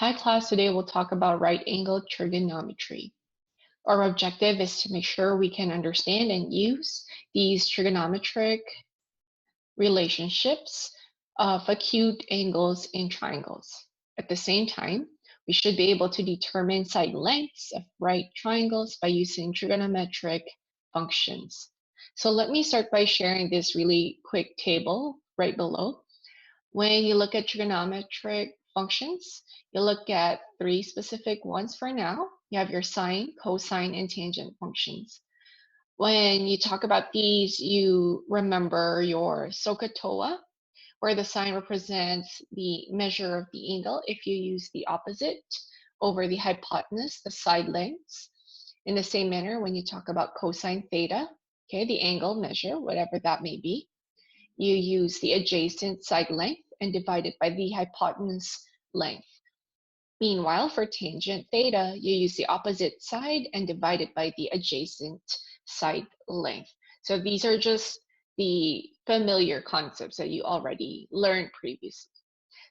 Hi class, today we'll talk about right-angled trigonometry. Our objective is to make sure we can understand and use these trigonometric relationships of acute angles in triangles. At the same time, we should be able to determine side lengths of right triangles by using trigonometric functions. So let me start by sharing this really quick table right below. When you look at trigonometric functions, you look at three specific ones for now. You have your sine, cosine, and tangent functions. When you talk about these, you remember your SOH-CAH-TOA, where the sine represents the measure of the angle if you use the opposite over the hypotenuse, the side lengths. In the same manner, when you talk about cosine theta, okay, the angle measure, whatever that may be, you use the adjacent side length and divide it by the hypotenuse length. Meanwhile, for tangent theta, you use the opposite side and divide it by the adjacent side length. So these are just the familiar concepts that you already learned previously.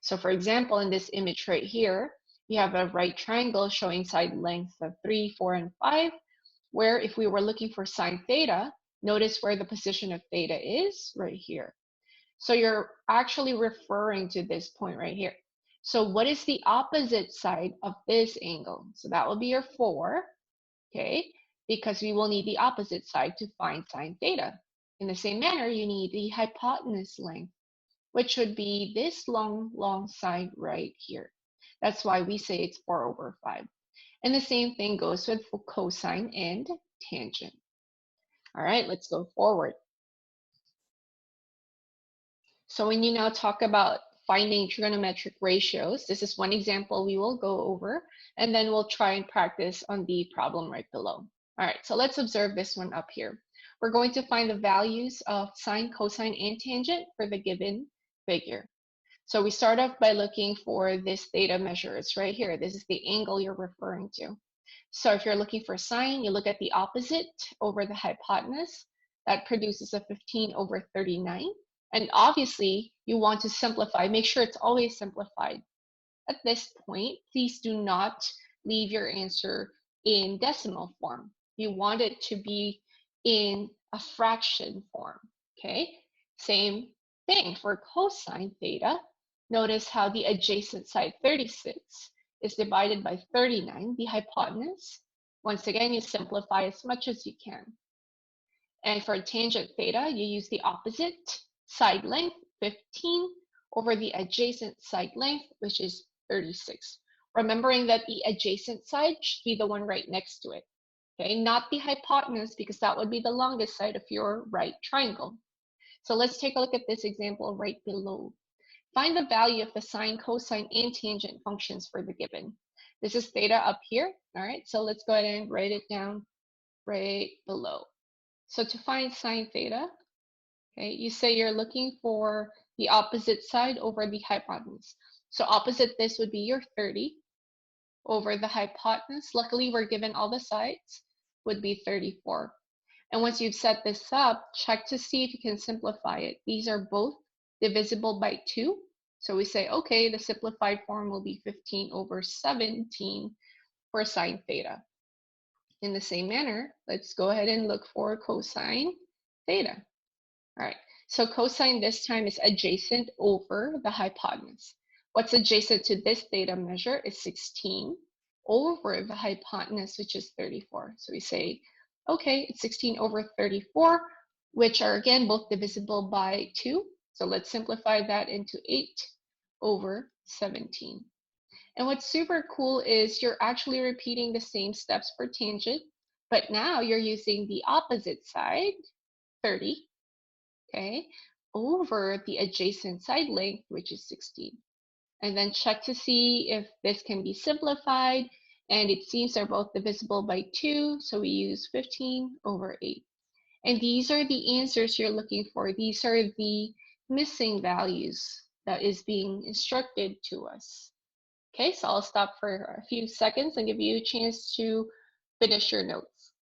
So for example, in this image right here, you have a right triangle showing side lengths of 3, 4, and 5, where if we were looking for sine theta, notice where the position of theta is, right here. So you're actually referring to this point right here. So what is the opposite side of this angle? So that will be your 4, okay? Because we will need the opposite side to find sine theta. In the same manner, you need the hypotenuse length, which would be this long side right here. That's why we say it's 4/5. And the same thing goes with cosine and tangent. All right, let's go forward. So when you now talk about finding trigonometric ratios, this is one example we will go over, and then we'll try and practice on the problem right below. All right, so let's observe this one up here. We're going to find the values of sine, cosine, and tangent for the given figure. So we start off by looking for this theta measure. It's right here. This is the angle you're referring to. So if you're looking for sine, you look at the opposite over the hypotenuse. That produces a 15/39. And obviously, you want to simplify. Make sure it's always simplified. At this point, please do not leave your answer in decimal form. You want it to be in a fraction form, okay? Same thing for cosine theta. Notice how the adjacent side, 36, is divided by 39, the hypotenuse. Once again, you simplify as much as you can. And for tangent theta, you use the opposite side length, 15, over the adjacent side length, which is 36. Remembering that the adjacent side should be the one right next to it, okay? Not the hypotenuse, because that would be the longest side of your right triangle. So let's take a look at this example right below. Find the value of the sine, cosine, and tangent functions for the given. This is theta up here, all right? So let's go ahead and write it down right below. So to find sine theta, okay, you say you're looking for the opposite side over the hypotenuse. So opposite this would be your 30 over the hypotenuse. Luckily, we're given all the sides, would be 34. And once you've set this up, check to see if you can simplify it. These are both divisible by 2. So we say, okay, the simplified form will be 15/17 for sine theta. In the same manner, let's go ahead and look for cosine theta. All right, so cosine this time is adjacent over the hypotenuse. What's adjacent to this theta measure is 16 over the hypotenuse, which is 34. So we say, okay, it's 16/34, which are again both divisible by 2. So let's simplify that into 8/17. And what's super cool is you're actually repeating the same steps for tangent, but now you're using the opposite side, 30, okay, over the adjacent side length, which is 16. And then check to see if this can be simplified. And it seems they're both divisible by 2, so we use 15/8. And these are the answers you're looking for. These are the missing values that is being instructed to us. Okay, so I'll stop for a few seconds and give you a chance to finish your notes.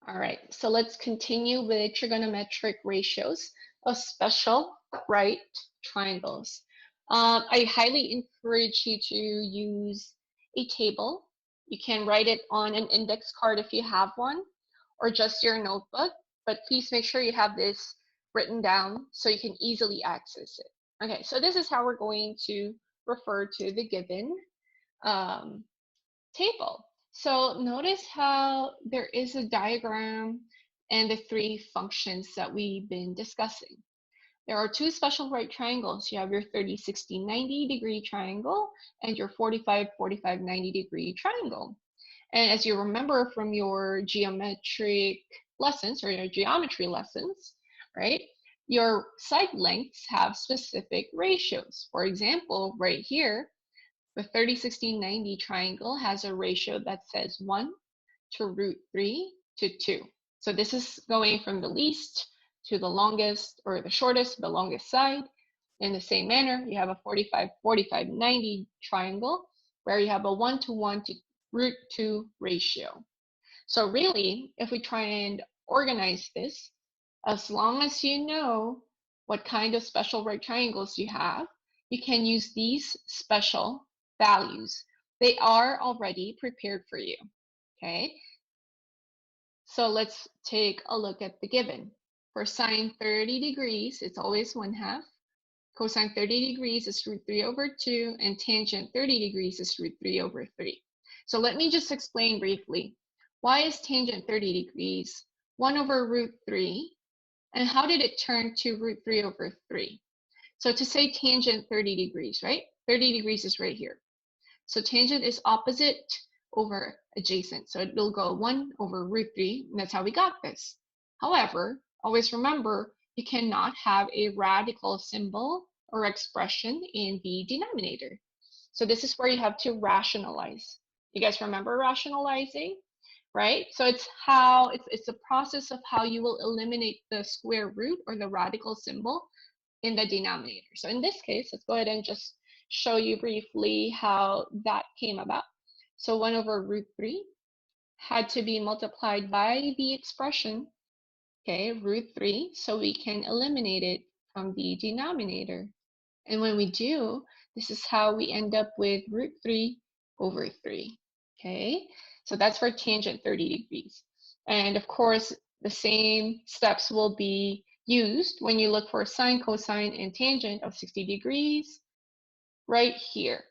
All right, so let's continue with trigonometric ratios. of special right triangles. I highly encourage you to use a table. You can write it on an index card if you have one, or just your notebook, but please make sure you have this written down so you can easily access it. Okay, so this is how we're going to refer to the given um, table. So notice how there is a diagram and the three functions that we've been discussing. There are two special right triangles. You have your 30, 60, 90 degree triangle and your 45, 45, 90 degree triangle. And as you remember from your geometric lessons or your geometry lessons, right, your side lengths have specific ratios. For example, right here, the 30, 60, 90 triangle has a ratio that says 1 to root 3 to 2. So this is going from the least to the longest, or the shortest to the longest side. In the same manner, you have a 45, 45, 90 triangle where you have a 1 to 1 to root 2 ratio. So really, if we try and organize this, as long as you know what kind of special right triangles you have, you can use these special values. They are already prepared for you, okay? So let's take a look at the given. For sine 30 degrees, it's always 1/2. Cosine 30 degrees is root 3 over 2, and tangent 30 degrees is root 3 over 3. So let me just explain briefly. Why is tangent 30 degrees 1 over root 3? And how did it turn to root 3 over 3? So to say tangent 30 degrees, right? 30 degrees is right here. So tangent is opposite over adjacent. So it will go 1 over root 3, and that's how we got this. However, always remember, you cannot have a radical symbol or expression in the denominator. So this is where you have to rationalize. You guys remember rationalizing, right? So it's the process of how you will eliminate the square root or the radical symbol in the denominator. So in this case, let's go ahead and just show you briefly how that came about. So 1 over root 3 had to be multiplied by the expression, okay, root 3, so we can eliminate it from the denominator. And when we do, this is how we end up with root 3 over 3, okay? So that's for tangent 30 degrees. And of course, the same steps will be used when you look for sine, cosine, and tangent of 60 degrees right here.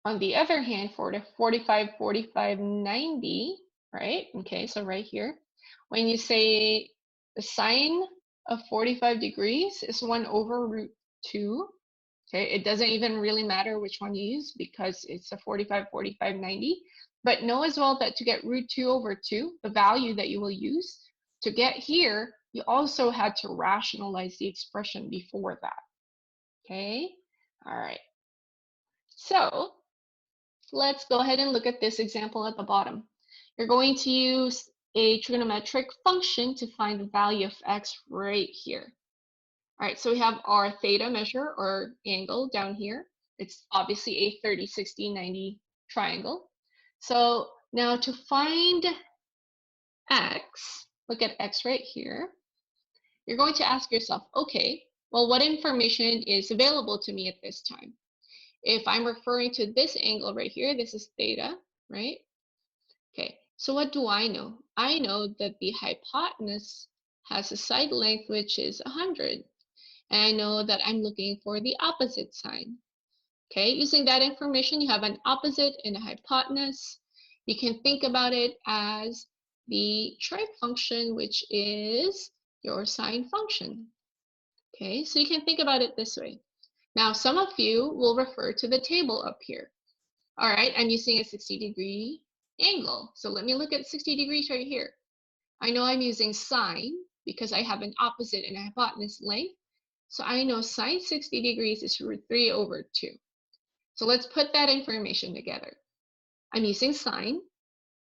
On the other hand, for the 45, 45, 90, right? Okay, so right here, when you say the sine of 45 degrees is 1 over root 2, okay, it doesn't even really matter which one you use because it's a 45, 45, 90. But know as well that to get root 2 over 2, the value that you will use, to get here, you also had to rationalize the expression before that. Okay, all right. So let's go ahead and look at this example at the bottom. You're going to use a trigonometric function to find the value of x right here. All right, so we have our theta measure or angle down here. It's obviously a 30, 60, 90 triangle. So now to find x, look at x right here. You're going to ask yourself, okay, well, what information is available to me at this time? If I'm referring to this angle right here, this is theta, right? Okay, so what do I know? I know that the hypotenuse has a side length which is 100. And I know that I'm looking for the opposite side. Okay, using that information, you have an opposite and a hypotenuse. You can think about it as the trig function, which is your sine function. Okay, so you can think about it this way. Now, some of you will refer to the table up here. All right, I'm using a 60-degree angle. So let me look at 60 degrees right here. I know I'm using sine because I have an opposite and a hypotenuse length. So I know sine 60 degrees is root 3 over 2. So let's put that information together. I'm using sine.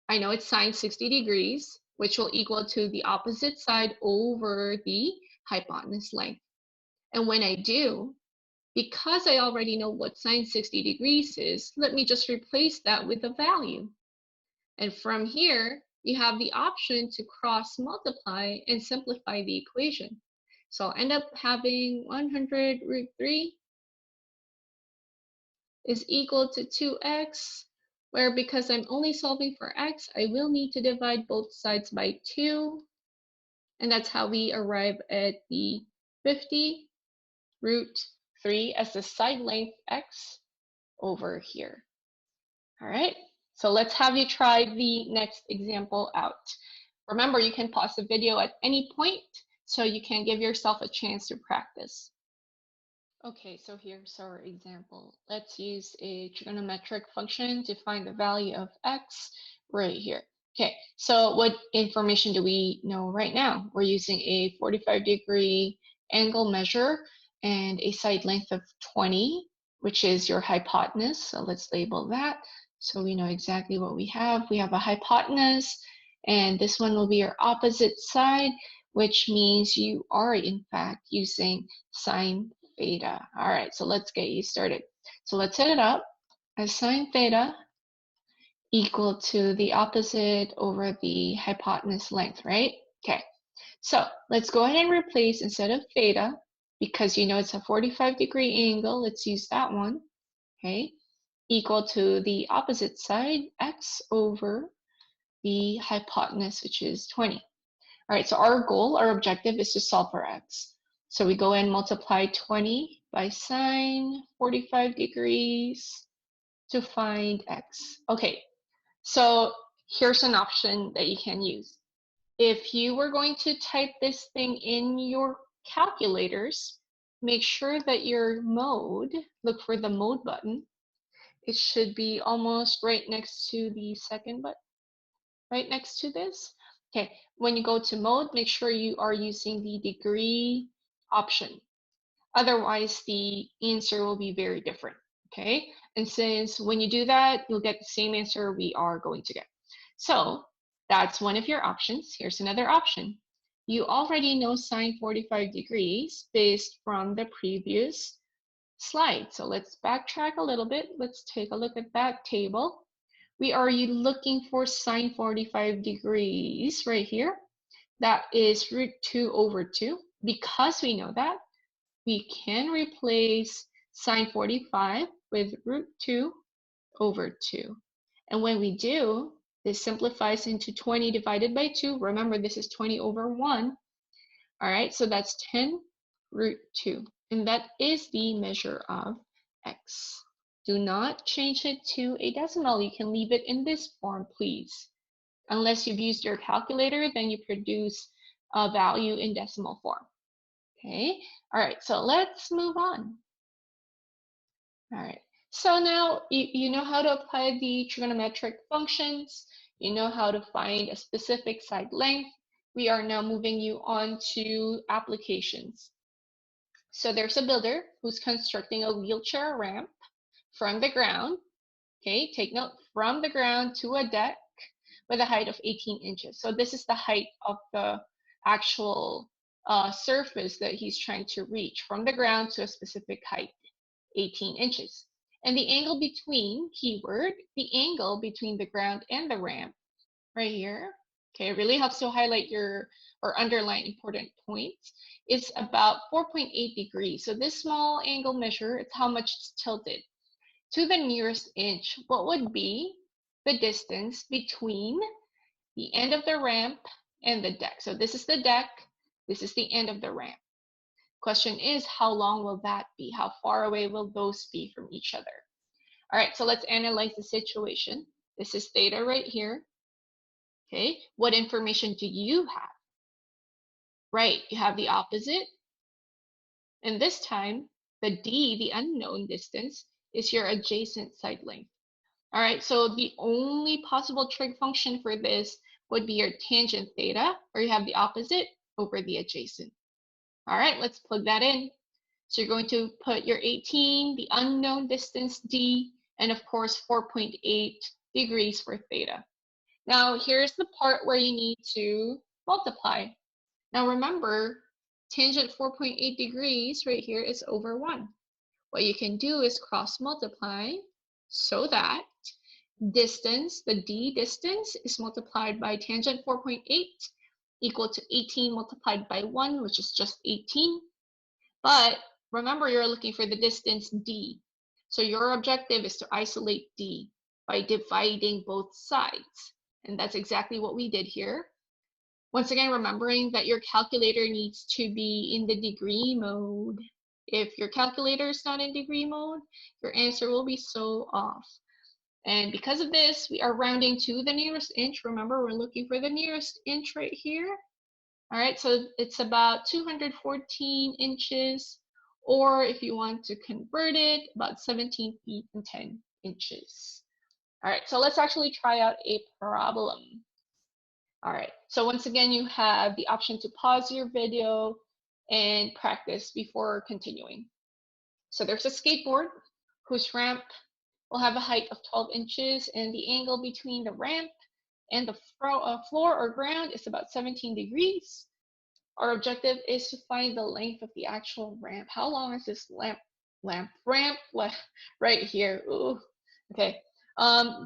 I know it's sine 60 degrees, which will equal to the opposite side over the hypotenuse length. And when I do, because I already know what sine 60 degrees is, let me just replace that with a value. And from here, you have the option to cross multiply and simplify the equation. So I'll end up having 100 root 3 is equal to 2x, where because I'm only solving for x, I will need to divide both sides by 2. And that's how we arrive at the 50 root 3 as the side length x over here. All right, so let's have you try the next example out. Remember, you can pause the video at any point so you can give yourself a chance to practice. Okay, so here's our example. Let's use a trigonometric function to find the value of x right here. Okay, so what information do we know right now? We're using a 45-degree angle measure and a side length of 20, which is your hypotenuse. So let's label that so we know exactly what we have. We have a hypotenuse, and this one will be your opposite side, which means you are in fact using sine theta. All right, so let's get you started. So let's set it up as sine theta equal to the opposite over the hypotenuse length, right? Okay, so let's go ahead and replace instead of theta, because you know it's a 45-degree angle, let's use that one, okay, equal to the opposite side, x over the hypotenuse, which is 20. All right, so our goal, our objective is to solve for x. So we go and multiply 20 by sine 45 degrees to find x. Okay, so here's an option that you can use. If you were going to type this thing in your calculators, make sure that your mode, look for the mode button. It should be almost right next to the second button, right next to this. Okay, when you go to mode, make sure you are using the degree option. Otherwise, the answer will be very different, okay? And since when you do that, you'll get the same answer we are going to get. So that's one of your options. Here's another option. You already know sine 45 degrees based from the previous slide. So let's backtrack a little bit. Let's take a look at that table. We are looking for sine 45 degrees right here. That is root 2 over 2. Because we know that, we can replace sine 45 with root 2 over 2. And when we do, this simplifies into 20 divided by 2. Remember, this is 20 over 1. All right, so that's 10 root 2. And that is the measure of x. Do not change it to a decimal. You can leave it in this form, please. Unless you've used your calculator, then you produce a value in decimal form. Okay, all right, so let's move on. All right, so now you know how to apply the trigonometric functions. You know how to find a specific side length. We are now moving you on to applications. So there's a builder who's constructing a wheelchair ramp from the ground. Okay, take note, from the ground to a deck with a height of 18 inches. So this is the height of the actual surface that he's trying to reach from the ground to a specific height, 18 inches. And the angle between, keyword, the angle between the ground and the ramp, right here, okay, it really helps to highlight your or underline important points, is about 4.8 degrees. So this small angle measure, it's how much it's tilted. To the nearest inch, what would be the distance between the end of the ramp and the deck? So this is the deck, this is the end of the ramp. Question is, how long will that be? How far away will those be from each other? All right, so let's analyze the situation. This is theta right here. Okay, what information do you have? Right, you have the opposite. And this time, the d, the unknown distance, is your adjacent side length. All right, so the only possible trig function for this would be your tangent theta, where you have the opposite over the adjacent. All right, let's plug that in. So you're going to put your 18, the unknown distance d, and of course 4.8 degrees for theta. Now here's the part where you need to multiply. Now remember, tangent 4.8 degrees right here is over 1. What you can do is cross multiply so that distance, the d distance, is multiplied by tangent 4.8, equal to 18 multiplied by 1, which is just 18. But remember, you're looking for the distance d. So your objective is to isolate d by dividing both sides. And that's exactly what we did here. Once again, remembering that your calculator needs to be in the degree mode. If your calculator is not in degree mode, your answer will be so off. And because of this, we are rounding to the nearest inch. Remember, we're looking for the nearest inch right here. All right, so it's about 214 inches, or if you want to convert it, about 17 feet and 10 inches. All right, so let's actually try out a problem. All right, so once again, you have the option to pause your video and practice before continuing. So there's a skateboard whose ramp will have a height of 12 inches, and the angle between the ramp and the floor or ground is about 17 degrees. Our objective is to find the length of the actual ramp. How long is this ramp right here? Ooh, okay.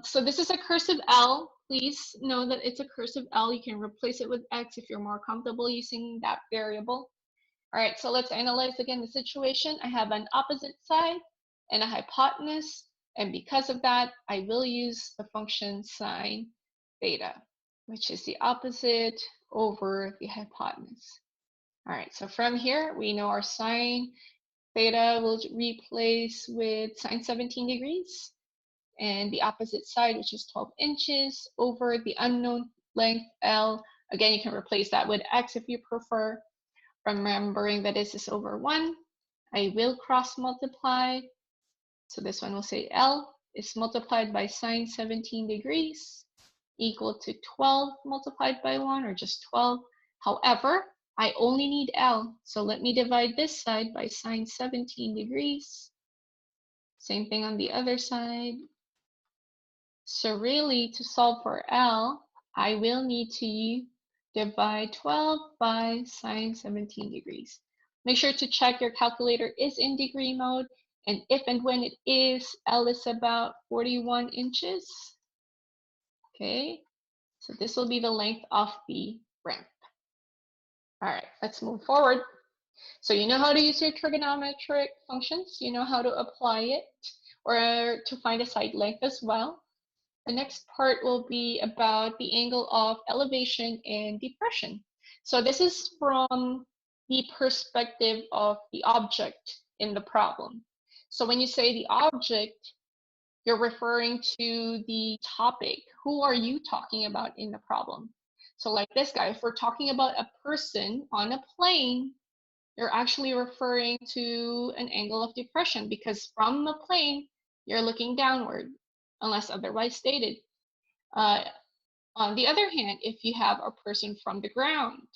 So this is a cursive L. Please know that it's a cursive L. You can replace it with X if you're more comfortable using that variable. All right, so let's analyze again the situation. I have an opposite side and a hypotenuse, and because of that, I will use the function sine theta, which is the opposite over the hypotenuse. All right, so from here, we know our sine theta will replace with sine 17 degrees, and the opposite side, which is 12 inches, over the unknown length L. Again, you can replace that with X if you prefer. Remembering that this is over 1, I will cross multiply. So this one will say L is multiplied by sine 17 degrees equal to 12 multiplied by 1, or just 12. However, I only need L, so let me divide this side by sine 17 degrees. Same thing on the other side. So really, to solve for L, I will need to divide 12 by sine 17 degrees. Make sure to check your calculator is in degree mode, and if and when it is, L is about 41 inches. Okay, so this will be the length of the ramp. All right, let's move forward. So you know how to use your trigonometric functions. You know how to apply it or to find a side length as well. The next part will be about the angle of elevation and depression. So this is from the perspective of the object in the problem. So when you say the object, you're referring to the topic. Who are you talking about in the problem? So like this guy, if we're talking about a person on a plane, you're actually referring to an angle of depression, because from the plane, you're looking downward, unless otherwise stated. On the other hand, if you have a person from the ground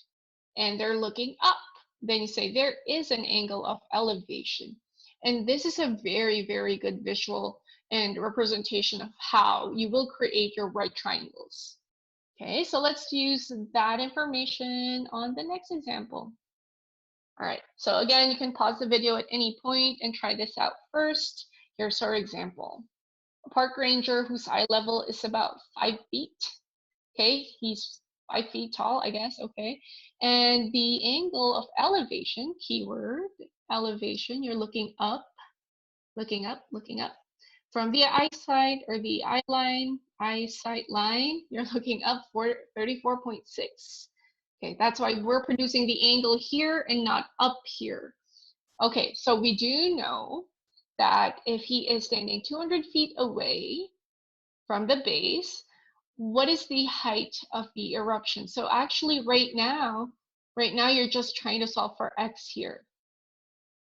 and they're looking up, then you say there is an angle of elevation. And this is a very, very good visual and representation of how you will create your right triangles. Okay, so let's use that information on the next example. All right, so again, you can pause the video at any point and try this out first. Here's our example. A park ranger whose eye level is about 5 feet. Okay, he's 5 feet tall, I guess, okay. And the angle of elevation, keyword, elevation, you're looking up, looking up, looking up. From the eyesight or the eyesight line, you're looking up for 34.6. Okay, that's why we're producing the angle here and not up here. Okay, so we do know that if he is standing 200 feet away from the base, what is the height of the eruption? So actually right now you're just trying to solve for X here.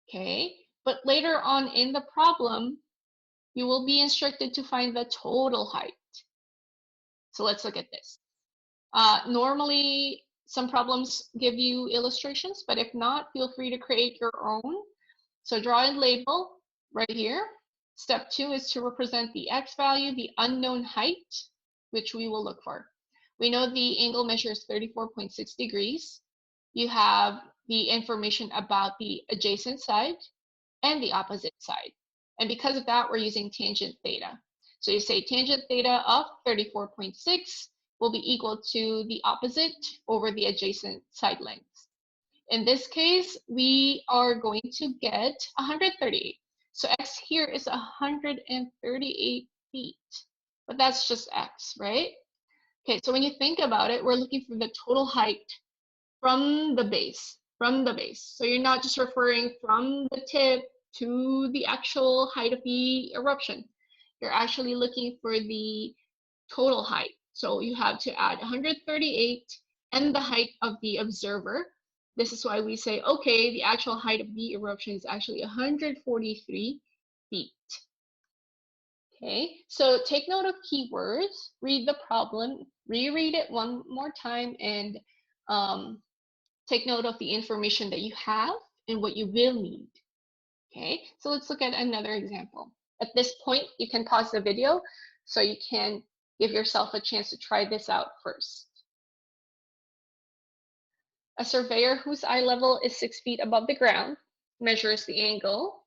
Okay, but later on in the problem, you will be instructed to find the total height. So let's look at this. Normally, some problems give you illustrations, but if not, feel free to create your own. So draw and label right here. Step 2 is to represent the X value, the unknown height, which we will look for. We know the angle measures 34.6 degrees. You have the information about the adjacent side and the opposite side. And because of that, we're using tangent theta. So you say tangent theta of 34.6 will be equal to the opposite over the adjacent side lengths. In this case, we are going to get 138. So x here is 138 feet, but that's just x, right? Okay, so when you think about it, we're looking for the total height from the base, So you're not just referring from the tip to the actual height of the eruption. You're actually looking for the total height. So you have to add 138 and the height of the observer. This is why we say, okay, the actual height of the eruption is actually 143 feet. Okay, so take note of keywords, read the problem, reread it one more time, and take note of the information that you have and what you will need. Okay, so let's look at another example. At this point, you can pause the video so you can give yourself a chance to try this out first. A surveyor whose eye level is 6 feet above the ground measures the angle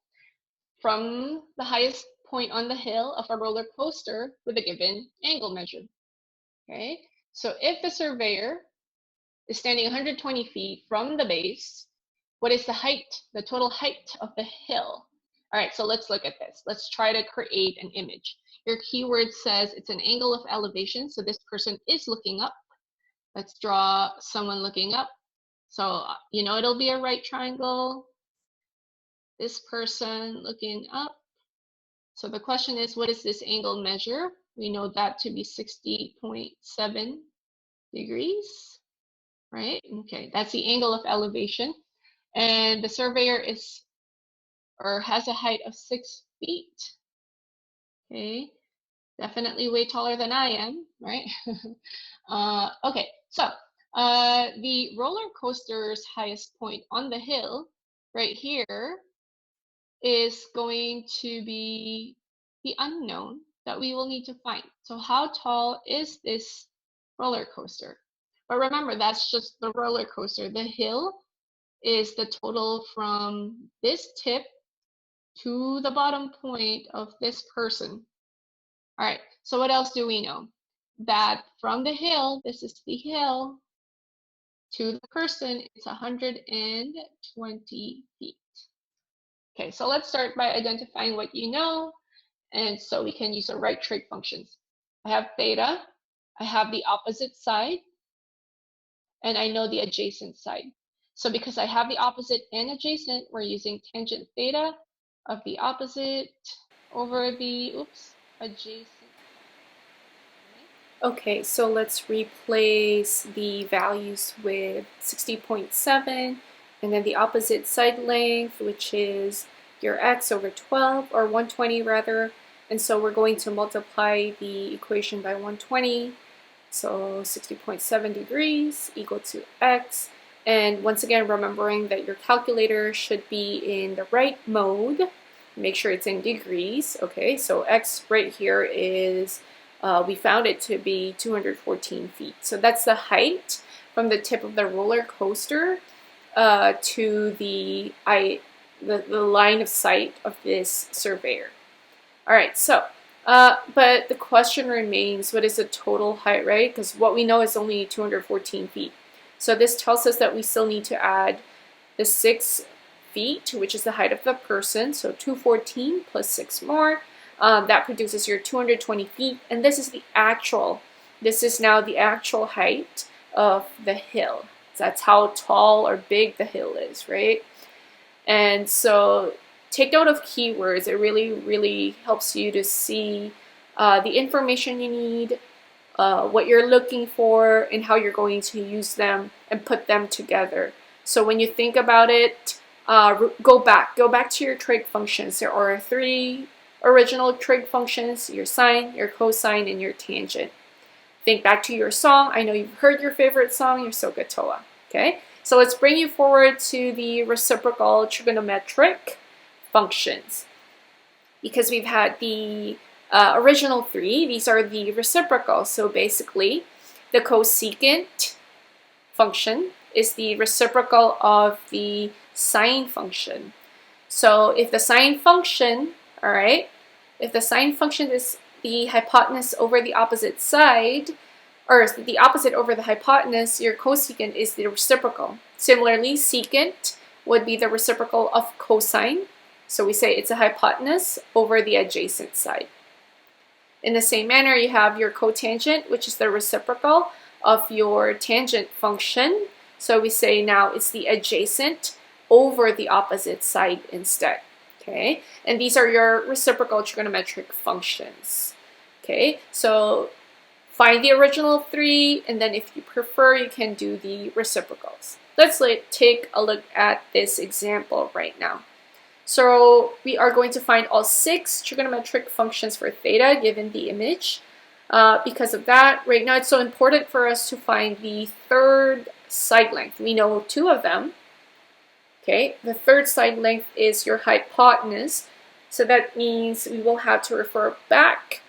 from the highest point on the hill of a roller coaster with a given angle measure. Okay, so if the surveyor is standing 120 feet from the base, what is the height, the total height of the hill? All right, so let's look at this. Let's try to create an image. Your keyword says it's an angle of elevation, so this person is looking up. Let's draw someone looking up. So, you know, it'll be a right triangle. This person looking up. So the question is, what is this angle measure? We know that to be 60.7 degrees, right? Okay, that's the angle of elevation. And the surveyor is, or has a height of 6 feet. Okay, definitely way taller than I am, right? Okay, so the roller coaster's highest point on the hill right here is going to be the unknown that we will need to find. So how tall is this roller coaster? But remember, that's just the roller coaster. The hill is the total from this tip to the bottom point of this person. All right, so what else do we know? That from the hill, this is the hill, to the person, it's 120 feet. Okay, so let's start by identifying what you know, and so we can use our right trig functions. I have theta, I have the opposite side, and I know the adjacent side. So because I have the opposite and adjacent, we're using tangent theta of the opposite over the, adjacent. Okay, so let's replace the values with 60.7 and then the opposite side length, which is your x over 12, or 120 rather. And so we're going to multiply the equation by 120. So 60.7 degrees equal to x. And once again, remembering that your calculator should be in the right mode. Make sure it's in degrees. Okay, so x right here is, we found it to be 214 feet. So that's the height from the tip of the roller coaster to the line of sight of this surveyor. All right, so but the question remains, what is the total height, right? Because what we know is only 214 feet. So this tells us that we still need to add the 6 feet, which is the height of the person. So 214 plus 6 more. That produces your 220 feet. And this is now the actual height of the hill. So that's how tall or big the hill is, right? And so take note of keywords. It really, really helps you to see the information you need, what you're looking for, and how you're going to use them and put them together. So when you think about it, go back to your trig functions. There are 3 original trig functions: your sine, your cosine, and your tangent. Think back to your song. I know you've heard your favorite song, your SOH-CAH-TOA. Okay, so let's bring you forward to the reciprocal trigonometric functions. Because we've had the original 3, these are the reciprocal. So basically, the cosecant function is the reciprocal of the sine function. So if the sine function, all right, if the sine function is the hypotenuse over the opposite side, or the opposite over the hypotenuse, your cosecant is the reciprocal. Similarly, secant would be the reciprocal of cosine. So we say it's a hypotenuse over the adjacent side. In the same manner, you have your cotangent, which is the reciprocal of your tangent function. So we say now it's the adjacent over the opposite side instead. Okay, and these are your reciprocal trigonometric functions. Okay, so find the original three, and then if you prefer, you can do the reciprocals. Let's take a look at this example right now. So we are going to find all 6 trigonometric functions for theta given the image. Because of that, right now it's so important for us to find the third side length. We know 2 of them. Okay, the third side length is your hypotenuse. So that means we will have to refer back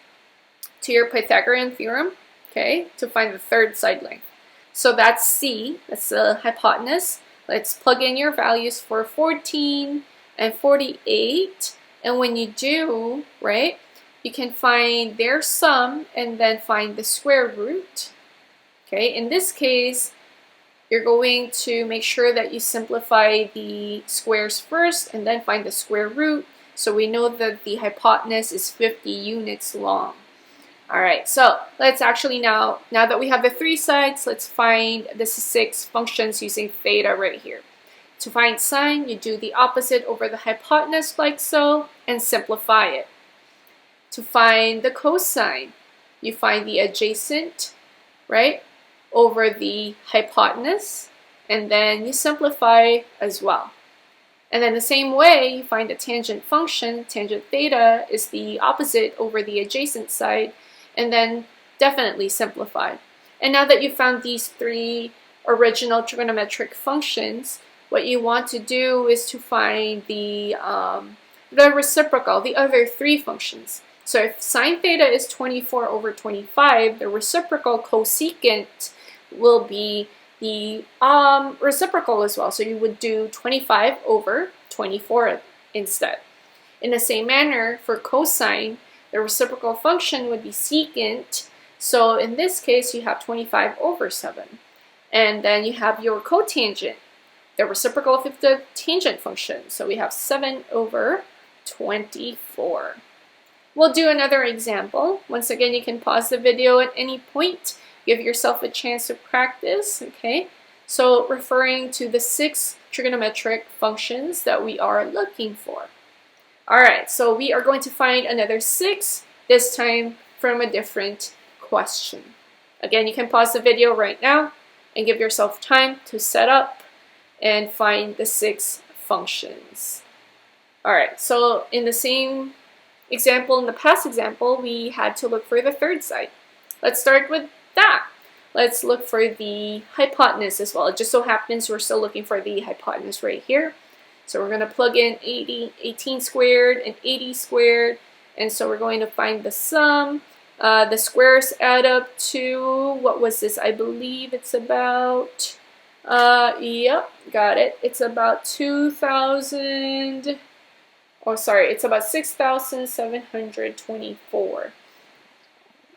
to your Pythagorean theorem, okay, to find the third side length. So that's C, that's the hypotenuse. Let's plug in your values for 14 and 48. And when you do, right, you can find their sum and then find the square root. Okay, in this case, you're going to make sure that you simplify the squares first and then find the square root. So we know that the hypotenuse is 50 units long. All right, so let's actually now that we have the 3 sides, let's find the 6 functions using theta right here. To find sine, you do the opposite over the hypotenuse like so and simplify it. To find the cosine, you find the adjacent, right, over the hypotenuse, and then you simplify as well. And then the same way, you find the tangent function, tangent theta is the opposite over the adjacent side, and then definitely simplify. And now that you've found these 3 original trigonometric functions, what you want to do is to find the reciprocal, the other 3 functions. So if sine theta is 24 over 25, the reciprocal cosecant will be the reciprocal as well. So you would do 25 over 24 instead. In the same manner, for cosine, the reciprocal function would be secant. So in this case, you have 25 over 7. And then you have your cotangent, the reciprocal of the tangent function. So we have 7 over 24. We'll do another example. Once again, you can pause the video at any point. Give yourself a chance to practice, okay? So referring to the 6 trigonometric functions that we are looking for. All right, so we are going to find another 6, this time from a different question. Again, you can pause the video right now and give yourself time to set up and find the 6 functions. All right, so in the same example, in the past example, we had to look for the third side. Let's start with that. Let's look for the hypotenuse as well. It just so happens we're still looking for the hypotenuse right here. So we're going to plug in 18 squared and 80 squared. And so we're going to find the sum. The squares add up to, what was this? I believe it's about, yep, got it. It's about 2,000, oh sorry, it's about 6,724.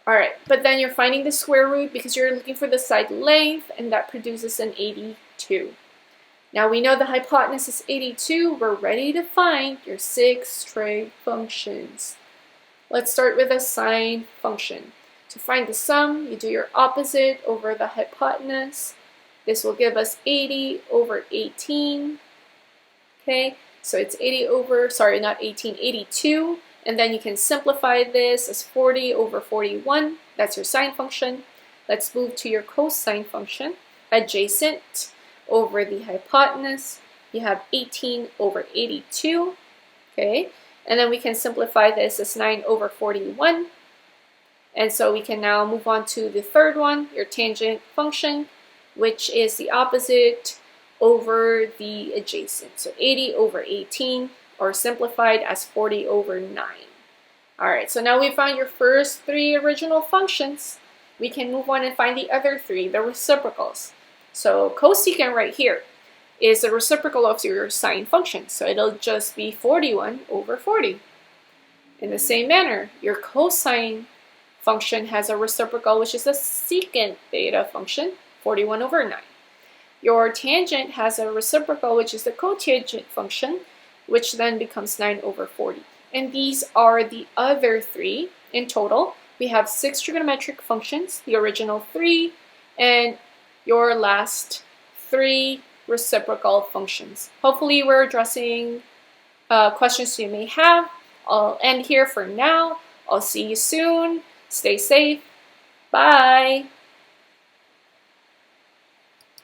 All right, but then you're finding the square root because you're looking for the side length, and that produces an 82. Now we know the hypotenuse is 82. We're ready to find your 6 trig functions. Let's start with a sine function. To find the sum, you do your opposite over the hypotenuse. This will give us 80 over 18. Okay, so it's 80 over, sorry, not 18, 82. And then you can simplify this as 40 over 41. That's your sine function. Let's move to your cosine function. Adjacent over the hypotenuse, you have 18 over 82. Okay, and then we can simplify this as 9 over 41. And so we can now move on to the third one, your tangent function, which is the opposite over the adjacent. So 80 over 18, or simplified as 40 over 9. All right, so now we found your first 3 original functions. We can move on and find the other 3, the reciprocals. So cosecant right here is the reciprocal of your sine function. So it'll just be 41 over 40. In the same manner, your cosine function has a reciprocal, which is the secant theta function, 41/9. Your tangent has a reciprocal, which is the cotangent function, which then becomes 9/40. And these are the other three. In total, we have 6 trigonometric functions, the original 3, and your last 3 reciprocal functions. Hopefully we're addressing questions you may have. I'll end here for now. I'll see you soon. Stay safe. Bye.